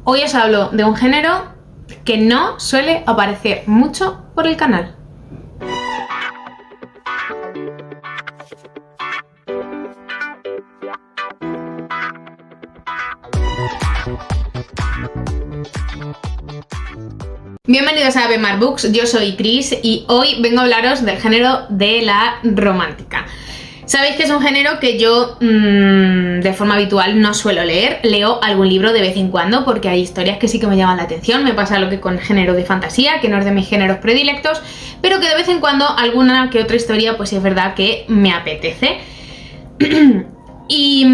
Hoy os hablo de un género que no suele aparecer mucho por el canal. Bienvenidos a Bemar Books, yo soy Chris y hoy vengo a hablaros del género de la romántica. Sabéis que es un género que yo de forma habitual no suelo leer, leo algún libro de vez en cuando porque hay historias que sí que me llaman la atención, me pasa lo que con género de fantasía, que no es de mis géneros predilectos, pero que de vez en cuando alguna que otra historia pues es verdad que me apetece. Y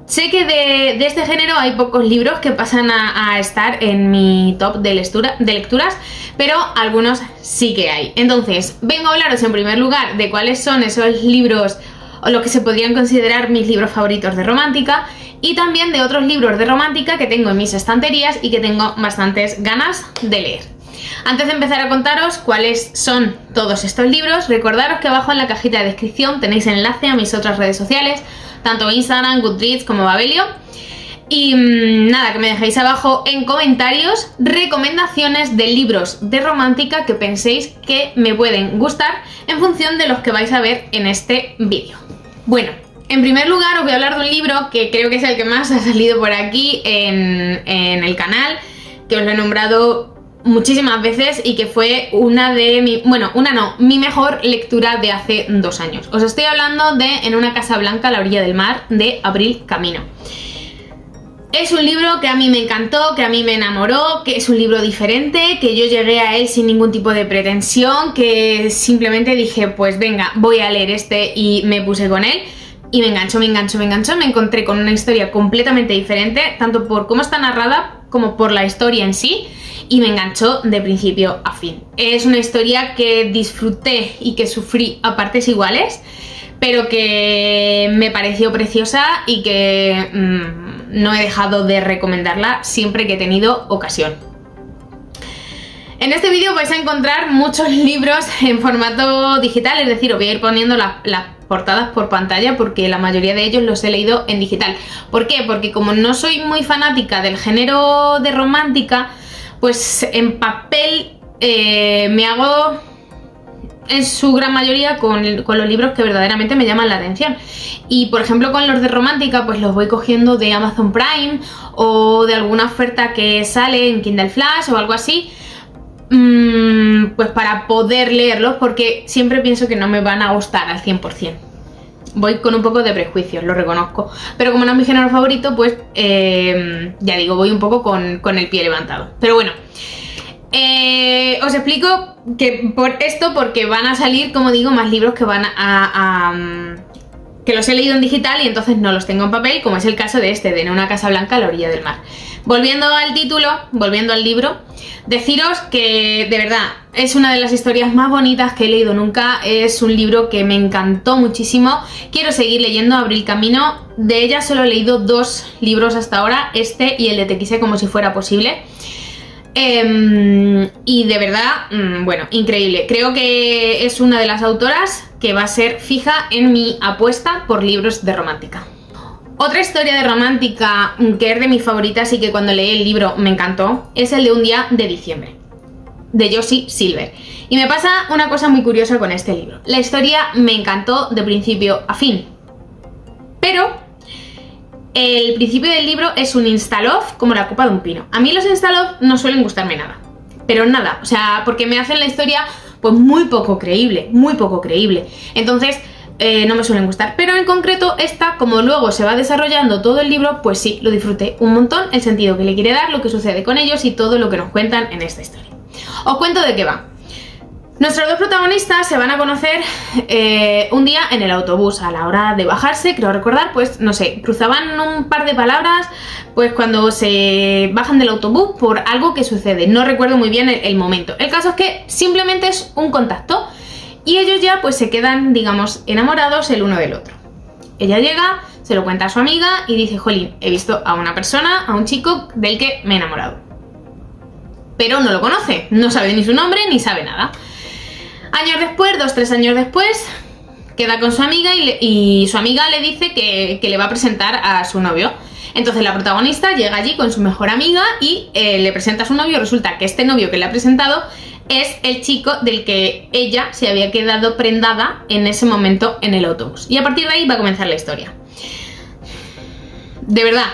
sé que de este género hay pocos libros que pasan a estar en mi top de lecturas, pero algunos sí que hay. Entonces, vengo a hablaros en primer lugar de cuáles son esos libros o lo que se podrían considerar mis libros favoritos de romántica y también de otros libros de romántica que tengo en mis estanterías y que tengo bastantes ganas de leer. Antes de empezar a contaros cuáles son todos estos libros, recordaros que abajo en la cajita de descripción tenéis enlace a mis otras redes sociales, tanto Instagram, Goodreads como Babelio. Y nada, que me dejéis abajo en comentarios recomendaciones de libros de romántica que penséis que me pueden gustar en función de los que vais a ver en este vídeo. Bueno, en primer lugar os voy a hablar de un libro que creo que es el que más ha salido por aquí en el canal, que os lo he nombrado muchísimas veces y que fue mi mejor lectura de hace 2 años. Os estoy hablando de En una casa blanca a la orilla del mar, de Abril Camino. Es un libro que a mí me encantó, que a mí me enamoró, que es un libro diferente, que yo llegué a él sin ningún tipo de pretensión, que simplemente dije, pues venga, voy a leer este y me puse con él. Y me enganchó, me encontré con una historia completamente diferente, tanto por cómo está narrada como por la historia en sí, y me enganchó de principio a fin. Es una historia que disfruté y que sufrí a partes iguales, pero que me pareció preciosa y que no he dejado de recomendarla siempre que he tenido ocasión. En este vídeo vais a encontrar muchos libros en formato digital, es decir, os voy a ir poniendo las portadas por pantalla porque la mayoría de ellos los he leído en digital. ¿Por qué? Porque como no soy muy fanática del género de romántica, pues en papel me hago en su gran mayoría con los libros que verdaderamente me llaman la atención. Y por ejemplo con los de romántica pues los voy cogiendo de Amazon Prime o de alguna oferta que sale en Kindle Flash o algo así, pues para poder leerlos, porque siempre pienso que no me van a gustar al 100%. Voy con un poco de prejuicios, lo reconozco, pero como no es mi género favorito, pues ya digo, voy un poco con el pie levantado. Pero bueno, os explico que porque van a salir, como digo, más libros que van que los he leído en digital y entonces no los tengo en papel, como es el caso de este, de En una casa blanca a la orilla del mar. Volviendo al título, volviendo al libro, deciros que de verdad es una de las historias más bonitas que he leído nunca, es un libro que me encantó muchísimo, quiero seguir leyendo Abril Camino. De ella solo he leído 2 libros hasta ahora, este y el de Te quise como si fuera posible. Y de verdad, bueno, increíble. Creo que es una de las autoras que va a ser fija en mi apuesta por libros de romántica. Otra historia de romántica que es de mis favoritas y que cuando leí el libro me encantó es el de Un día de diciembre, de Josie Silver. Y me pasa una cosa muy curiosa con este libro. La historia me encantó de principio a fin, pero el principio del libro es un instalof como la copa de un pino. A mí los instalof no suelen gustarme nada, pero nada, o sea, porque me hacen la historia pues muy poco creíble, entonces no me suelen gustar. Pero en concreto esta, como luego se va desarrollando todo el libro, pues sí, lo disfruté un montón, el sentido que le quiere dar, lo que sucede con ellos y todo lo que nos cuentan en esta historia. Os cuento de qué va. Nuestros 2 protagonistas se van a conocer un día en el autobús. A la hora de bajarse, creo recordar, pues no sé, cruzaban un par de palabras pues cuando se bajan del autobús por algo que sucede. No recuerdo muy bien el momento. El caso es que simplemente es un contacto y ellos ya pues se quedan, digamos, enamorados el uno del otro. Ella llega, se lo cuenta a su amiga y dice, jolín, he visto a una persona, a un chico del que me he enamorado. Pero no lo conoce, no sabe ni su nombre ni sabe nada. Años después, 2-3 años después, queda con su amiga y su amiga le dice que le va a presentar a su novio. Entonces la protagonista llega allí con su mejor amiga y le presenta a su novio. Resulta que este novio que le ha presentado es el chico del que ella se había quedado prendada en ese momento en el autobús. Y a partir de ahí va a comenzar la historia. De verdad,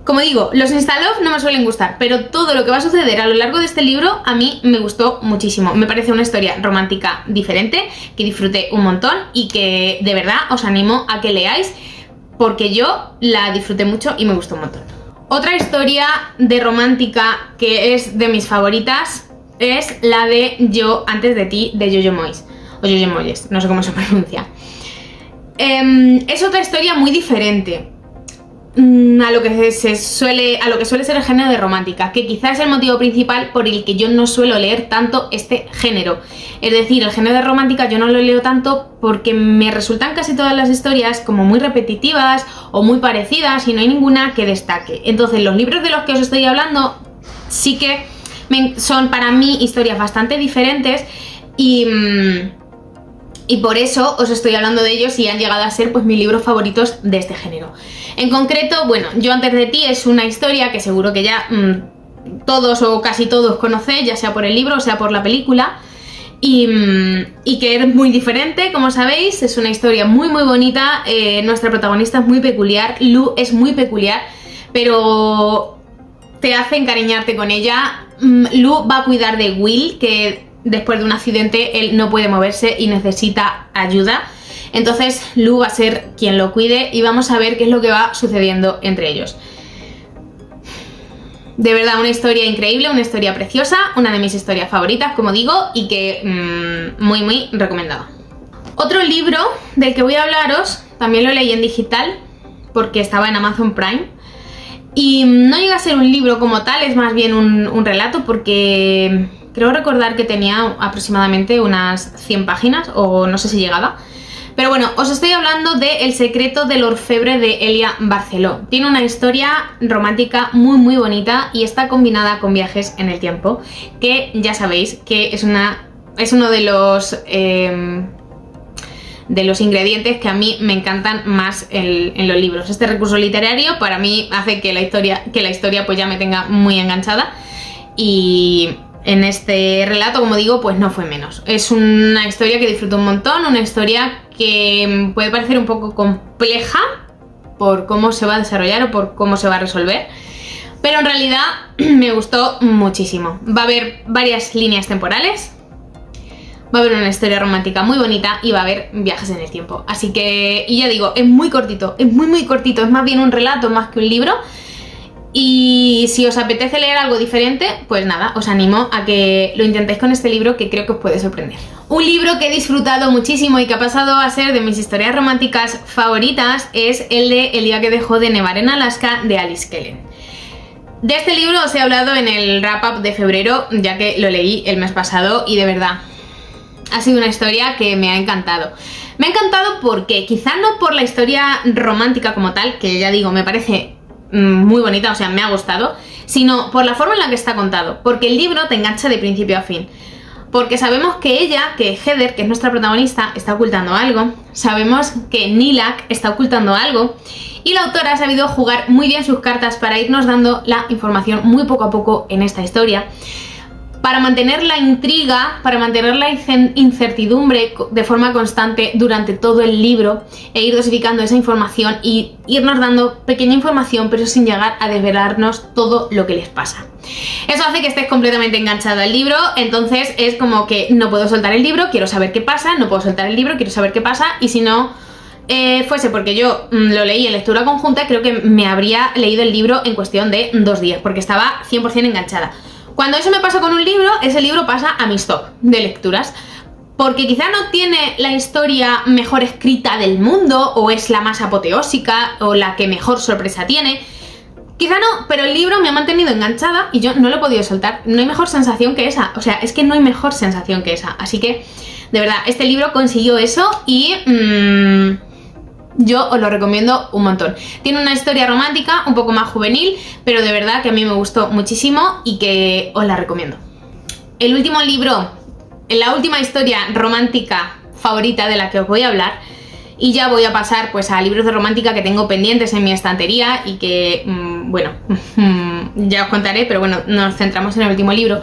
como digo, los insta-love no me suelen gustar, pero todo lo que va a suceder a lo largo de este libro a mí me gustó muchísimo. Me parece una historia romántica diferente, que disfruté un montón y que de verdad os animo a que leáis, porque yo la disfruté mucho y me gustó un montón. Otra historia de romántica que es de mis favoritas es la de Yo antes de ti, de Jojo Moyes, o Jojo Moyes, no sé cómo se pronuncia. Es otra historia muy diferente a lo que suele ser el género de romántica, que quizás es el motivo principal por el que yo no suelo leer tanto este género. Es decir, el género de romántica yo no lo leo tanto porque me resultan casi todas las historias como muy repetitivas o muy parecidas y no hay ninguna que destaque. Entonces los libros de los que os estoy hablando sí que son para mí historias bastante diferentes y por eso os estoy hablando de ellos y han llegado a ser pues mis libros favoritos de este género. En concreto, bueno, Yo antes de ti es una historia que seguro que ya todos o casi todos conocéis, ya sea por el libro o sea por la película, y que es muy diferente, como sabéis. Es una historia muy muy bonita. Nuestra protagonista es muy peculiar, Lu es muy peculiar, pero te hace encariñarte con ella. Lu va a cuidar de Will, que después de un accidente él no puede moverse y necesita ayuda. Entonces Lu va a ser quien lo cuide y vamos a ver qué es lo que va sucediendo entre ellos. De verdad, una historia increíble, una historia preciosa, una de mis historias favoritas, como digo, y que muy muy recomendada. Otro libro del que voy a hablaros, también lo leí en digital porque estaba en Amazon Prime. Y no llega a ser un libro como tal, es más bien un relato, porque creo recordar que tenía aproximadamente unas 100 páginas, o no sé si llegaba. Pero bueno, os estoy hablando de El secreto del orfebre de Elia Barceló. Tiene una historia romántica muy muy bonita y está combinada con viajes en el tiempo, que ya sabéis que es uno de los ingredientes que a mí me encantan más en los libros. Este recurso literario para mí hace que la historia pues ya me tenga muy enganchada, y en este relato, como digo, pues no fue menos. Es una historia que disfruto un montón, una historia que puede parecer un poco compleja por cómo se va a desarrollar o por cómo se va a resolver, pero en realidad me gustó muchísimo. Va a haber varias líneas temporales, va a haber una historia romántica muy bonita y va a haber viajes en el tiempo. Así que, y ya digo, es muy cortito, es muy muy cortito, es más bien un relato más que un libro. Y si os apetece leer algo diferente, pues nada, os animo a que lo intentéis con este libro, que creo que os puede sorprender. Un libro que he disfrutado muchísimo y que ha pasado a ser de mis historias románticas favoritas es el de El día que dejó de nevar en Alaska, de Alice Kellen. De este libro os he hablado en el wrap-up de febrero, ya que lo leí el mes pasado, y de verdad ha sido una historia que me ha encantado. Me ha encantado porque, quizá no por la historia romántica como tal, que ya digo, me parece muy bonita, o sea, me ha gustado, sino por la forma en la que está contado, porque el libro te engancha de principio a fin. Porque sabemos que Heather, que es nuestra protagonista, está ocultando algo, sabemos que Nilak está ocultando algo, y la autora ha sabido jugar muy bien sus cartas para irnos dando la información muy poco a poco en esta historia, para mantener la intriga, para mantener la incertidumbre de forma constante durante todo el libro, e ir dosificando esa información y irnos dando pequeña información, pero sin llegar a desvelarnos todo lo que les pasa. Eso hace que estés completamente enganchado al libro. Entonces es como que no puedo soltar el libro, quiero saber qué pasa, no puedo soltar el libro, quiero saber qué pasa, y si no fuese porque yo lo leí en lectura conjunta, creo que me habría leído el libro en cuestión de 2 días, porque estaba 100% enganchada. Cuando eso me pasa con un libro, ese libro pasa a mis top de lecturas, porque quizá no tiene la historia mejor escrita del mundo, o es la más apoteósica, o la que mejor sorpresa tiene. Quizá no, pero el libro me ha mantenido enganchada y yo no lo he podido soltar. No hay mejor sensación que esa, o sea, es que no hay mejor sensación que esa. Así que, de verdad, este libro consiguió eso y yo os lo recomiendo un montón. Tiene una historia romántica un poco más juvenil, pero de verdad que a mí me gustó muchísimo y que os la recomiendo. El último libro, la última historia romántica favorita de la que os voy a hablar, Y ya voy a pasar pues a libros de romántica que tengo pendientes en mi estantería y que, bueno, ya os contaré, pero bueno, nos centramos en el último libro.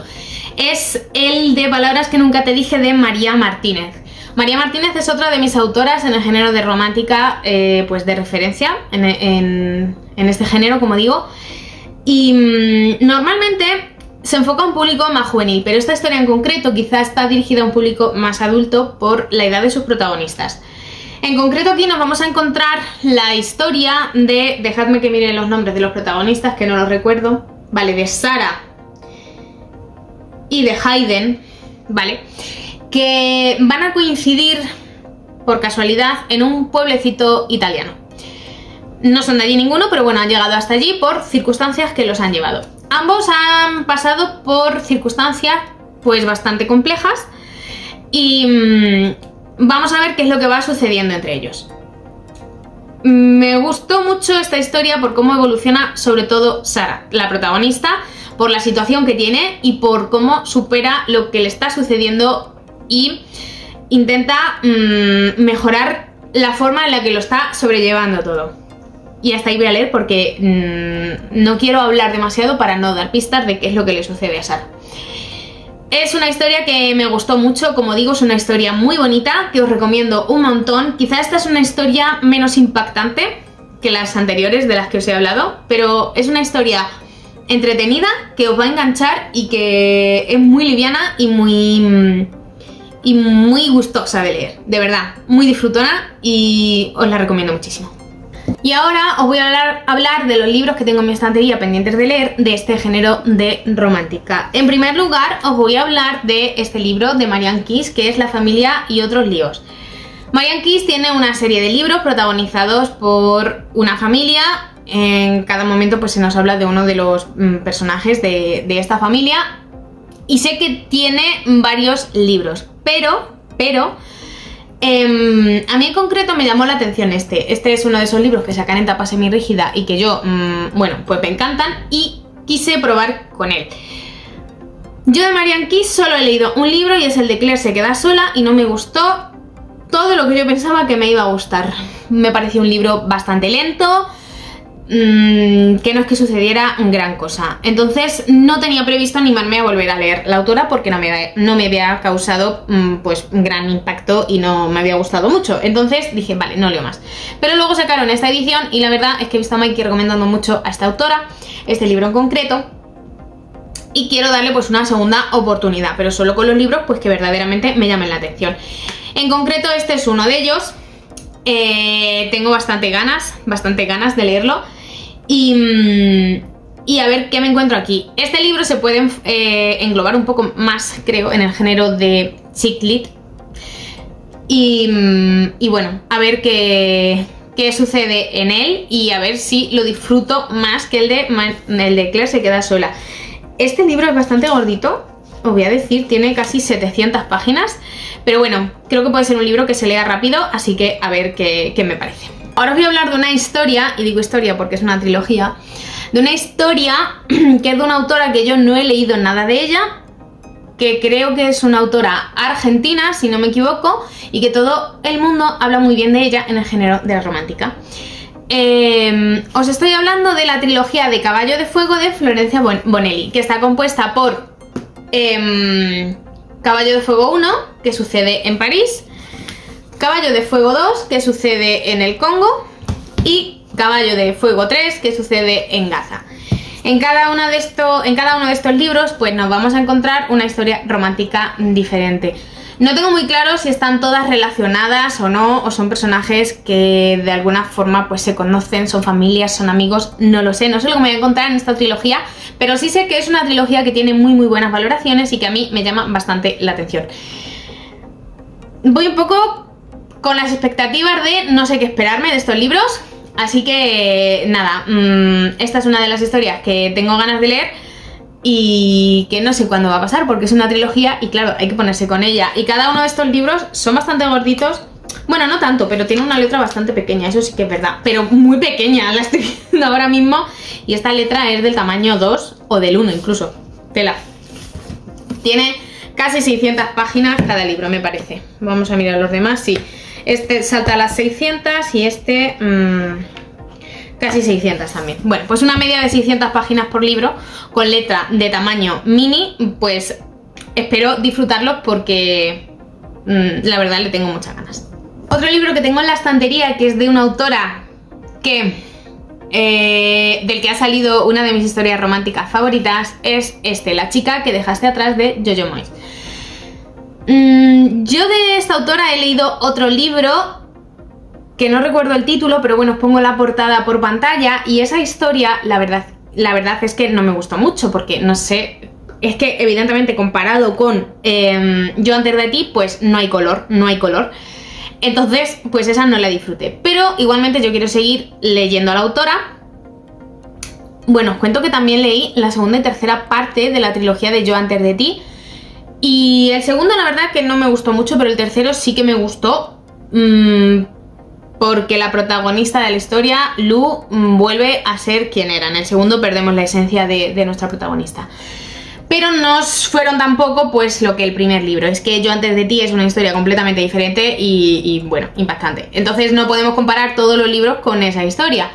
Es el de Palabras que nunca te dije, de María Martínez. María Martínez es otra de mis autoras en el género de romántica, pues de referencia en este género, como digo. Y normalmente se enfoca a un público más juvenil, pero esta historia en concreto quizá está dirigida a un público más adulto por la edad de sus protagonistas. En concreto aquí nos vamos a encontrar la historia de, dejadme que mire los nombres de los protagonistas, que no los recuerdo, vale, de Sara y de Hayden, vale, que van a coincidir por casualidad en un pueblecito italiano. No son de allí ninguno, pero bueno, han llegado hasta allí por circunstancias que los han llevado. Ambos han pasado por circunstancias pues bastante complejas y vamos a ver qué es lo que va sucediendo entre ellos. Me gustó mucho esta historia por cómo evoluciona sobre todo Sara, la protagonista, por la situación que tiene y por cómo supera lo que le está sucediendo y intenta mejorar la forma en la que lo está sobrellevando todo. Y hasta ahí voy a leer porque no quiero hablar demasiado para no dar pistas de qué es lo que le sucede a Sara. Es una historia que me gustó mucho, como digo, es una historia muy bonita que os recomiendo un montón. Quizá esta es una historia menos impactante que las anteriores de las que os he hablado, pero es una historia entretenida que os va a enganchar y que es muy liviana y muy gustosa de leer, de verdad, muy disfrutona y os la recomiendo muchísimo. Y ahora os voy a hablar de los libros que tengo en mi estantería pendientes de leer de este género de romántica. En primer lugar, os voy a hablar de este libro de Marianne Keyes, que es La familia y otros líos. Marianne Keyes tiene una serie de libros protagonizados por una familia. En cada momento pues se nos habla de uno de los personajes de esta familia. Y sé que tiene varios libros, pero a mí en concreto me llamó la atención este. Este es uno de esos libros que sacan en tapa semirrígida y que yo, bueno, pues me encantan y quise probar con él. Yo de Marianne Keyes solo he leído un libro y es el de Claire se queda sola y no me gustó todo lo que yo pensaba que me iba a gustar. Me pareció un libro bastante lento, que no es que sucediera gran cosa. Entonces no tenía previsto animarme a volver a leer la autora porque no me había causado pues gran impacto y no me había gustado mucho. Entonces dije, vale, no leo más. Pero luego sacaron esta edición y la verdad es que he visto a Mikey recomendando mucho a esta autora, este libro en concreto, y quiero darle pues una segunda oportunidad, pero solo con los libros pues que verdaderamente me llamen la atención. En concreto este es uno de ellos. Tengo bastante ganas de leerlo y a ver qué me encuentro aquí. Este libro se puede englobar un poco más, creo, en el género de chick lit y bueno, a ver qué sucede en él y a ver si lo disfruto más que el de Claire se queda sola. Este libro es bastante gordito, os voy a decir, tiene casi 700 páginas, pero bueno, creo que puede ser un libro que se lea rápido, así que a ver qué me parece. Ahora os voy a hablar de una historia, y digo historia porque es una trilogía, de una historia que es de una autora que yo no he leído nada de ella, que creo que es una autora argentina, si no me equivoco, y que todo el mundo habla muy bien de ella en el género de la romántica. Os estoy hablando de la trilogía de Caballo de Fuego de Florencia Bonelli, que está compuesta por Caballo de Fuego 1, que sucede en París, Caballo de Fuego 2, que sucede en el Congo, y Caballo de Fuego 3, que sucede en Gaza. En cada uno de estos libros pues nos vamos a encontrar una historia romántica diferente. No tengo muy claro si están todas relacionadas o no, o son personajes que de alguna forma pues se conocen, son familias, son amigos, no lo sé lo que me voy a encontrar en esta trilogía, pero sí sé que es una trilogía que tiene muy buenas valoraciones y que a mí me llama bastante la atención. Voy un poco con las expectativas de no sé qué esperarme de estos libros, así que nada, esta es una de las historias que tengo ganas de leer y que no sé cuándo va a pasar porque es una trilogía y claro, hay que ponerse con ella. Y cada uno de estos libros son bastante gorditos, bueno, no tanto, pero tiene una letra bastante pequeña, eso sí que es verdad, pero muy pequeña, la estoy viendo ahora mismo y esta letra es del tamaño 2 o del 1 incluso, tela. Tiene casi 600 páginas cada libro, me parece. Vamos a mirar los demás, sí. Este salta a las 600 y este casi 600 también. Bueno, pues una media de 600 páginas por libro con letra de tamaño mini, pues espero disfrutarlo porque la verdad le tengo muchas ganas. Otro libro que tengo en la estantería, que es de una autora que del que ha salido una de mis historias románticas favoritas, es este, La chica que dejaste atrás, de Jojo Moyes. Yo de esta autora he leído otro libro que no recuerdo el título, pero bueno, os pongo la portada por pantalla, y esa historia, la verdad es que no me gustó mucho, porque no sé, es que evidentemente comparado con Yo antes de ti, pues no hay color. Entonces, pues esa no la disfruté. Pero igualmente yo quiero seguir leyendo a la autora. Bueno, os cuento que también leí la segunda y tercera parte de la trilogía de Yo antes de ti. Y el segundo la verdad que no me gustó mucho, pero el tercero sí que me gustó. Porque la protagonista de la historia, Lu, vuelve a ser quien era. En el segundo perdemos la esencia de nuestra protagonista. Pero no fueron tampoco pues lo que el primer libro. Es que Yo antes de ti es una historia completamente diferente y bueno, impactante. Entonces no podemos comparar todos los libros con esa historia.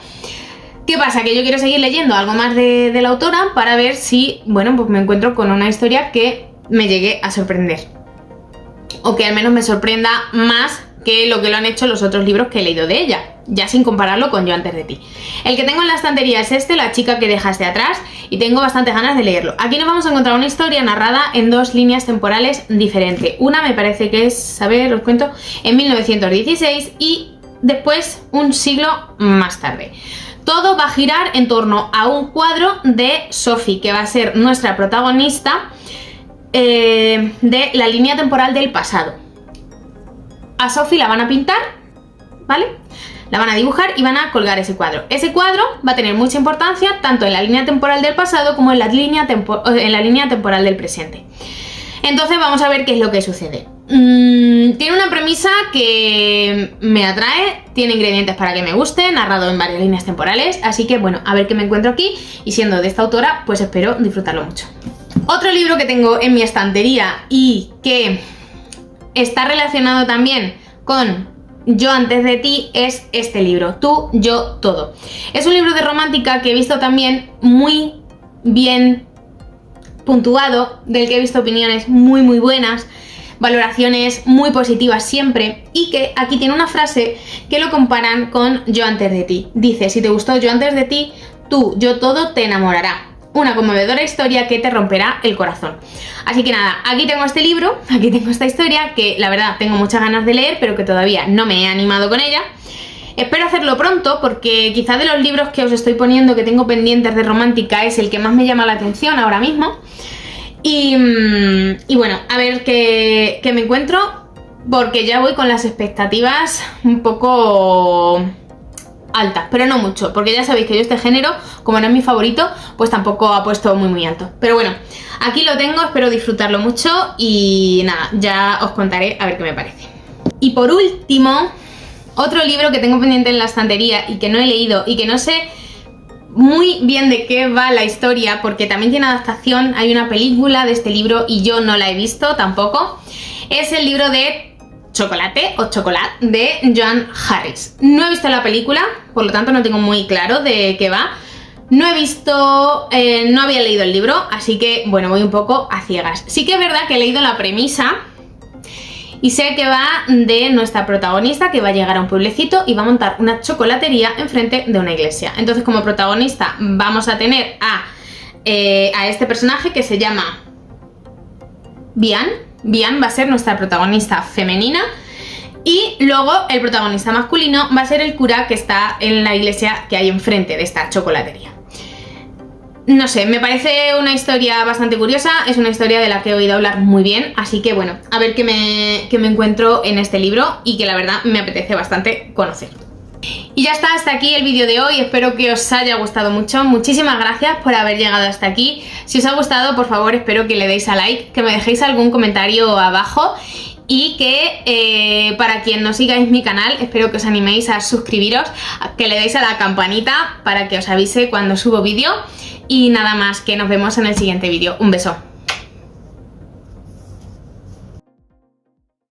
¿Qué pasa? Que yo quiero seguir leyendo algo más de la autora para ver si, bueno, pues me encuentro con una historia que me llegue a sorprender. O que al menos me sorprenda más que lo han hecho los otros libros que he leído de ella, ya sin compararlo con Yo antes de ti. El que tengo en la estantería es este, La chica que dejaste atrás, y tengo bastantes ganas de leerlo. Aquí nos vamos a encontrar una historia narrada en dos líneas temporales diferentes. Una me parece que es, a ver, os cuento, en 1916 y después un siglo más tarde. Todo va a girar en torno a un cuadro de Sophie, que va a ser nuestra protagonista de la línea temporal del pasado. A Sophie la van a pintar, ¿vale? La van a dibujar y van a colgar ese cuadro. Ese cuadro va a tener mucha importancia tanto en la línea temporal del pasado como en la línea temporal del presente. Entonces vamos a ver qué es lo que sucede. Tiene una premisa que me atrae, tiene ingredientes para que me guste, narrado en varias líneas temporales, así que bueno, a ver qué me encuentro aquí, y siendo de esta autora, pues espero disfrutarlo mucho. Otro libro que tengo en mi estantería y que está relacionado también con Yo antes de ti es este libro, Tú, yo, todo. Es un libro de romántica que he visto también muy bien puntuado, del que he visto opiniones muy buenas, valoraciones muy positivas siempre, y que aquí tiene una frase que lo comparan con Yo antes de ti. Dice: si te gustó Yo antes de ti, Tú, yo, todo te enamorará. Una conmovedora historia que te romperá el corazón. Así que nada, aquí tengo este libro, aquí tengo esta historia que la verdad tengo muchas ganas de leer, pero que todavía no me he animado con ella. Espero hacerlo pronto porque quizás de los libros que os estoy poniendo que tengo pendientes de romántica es el que más me llama la atención ahora mismo. Y bueno, a ver qué me encuentro, porque ya voy con las expectativas un poco altas, pero no mucho, porque ya sabéis que yo este género, como no es mi favorito, pues tampoco ha puesto muy alto. Pero bueno, aquí lo tengo, espero disfrutarlo mucho y nada, ya os contaré a ver qué me parece. Y por último, otro libro que tengo pendiente en la estantería y que no he leído y que no sé muy bien de qué va la historia, porque también tiene adaptación, hay una película de este libro y yo no la he visto tampoco, es el libro de Chocolate o Chocolate de Joan Harris. No he visto la película, por lo tanto no tengo muy claro de qué va. No he visto, no había leído el libro, así que bueno, voy un poco a ciegas. Sí que es verdad que he leído la premisa y sé que va de nuestra protagonista que va a llegar a un pueblecito y va a montar una chocolatería enfrente de una iglesia. Entonces, como protagonista vamos a tener a este personaje que se llama Bian. Bian va a ser nuestra protagonista femenina y luego el protagonista masculino va a ser el cura que está en la iglesia que hay enfrente de esta chocolatería. No sé, me parece una historia bastante curiosa, es una historia de la que he oído hablar muy bien, así que bueno, a ver qué me encuentro en este libro y que la verdad me apetece bastante conocer. Y ya está, hasta aquí el vídeo de hoy, espero que os haya gustado mucho, muchísimas gracias por haber llegado hasta aquí. Si os ha gustado, por favor, espero que le deis a like, que me dejéis algún comentario abajo y que para quien no sigáis mi canal, espero que os animéis a suscribiros, que le deis a la campanita para que os avise cuando subo vídeo y nada más, que nos vemos en el siguiente vídeo. Un beso.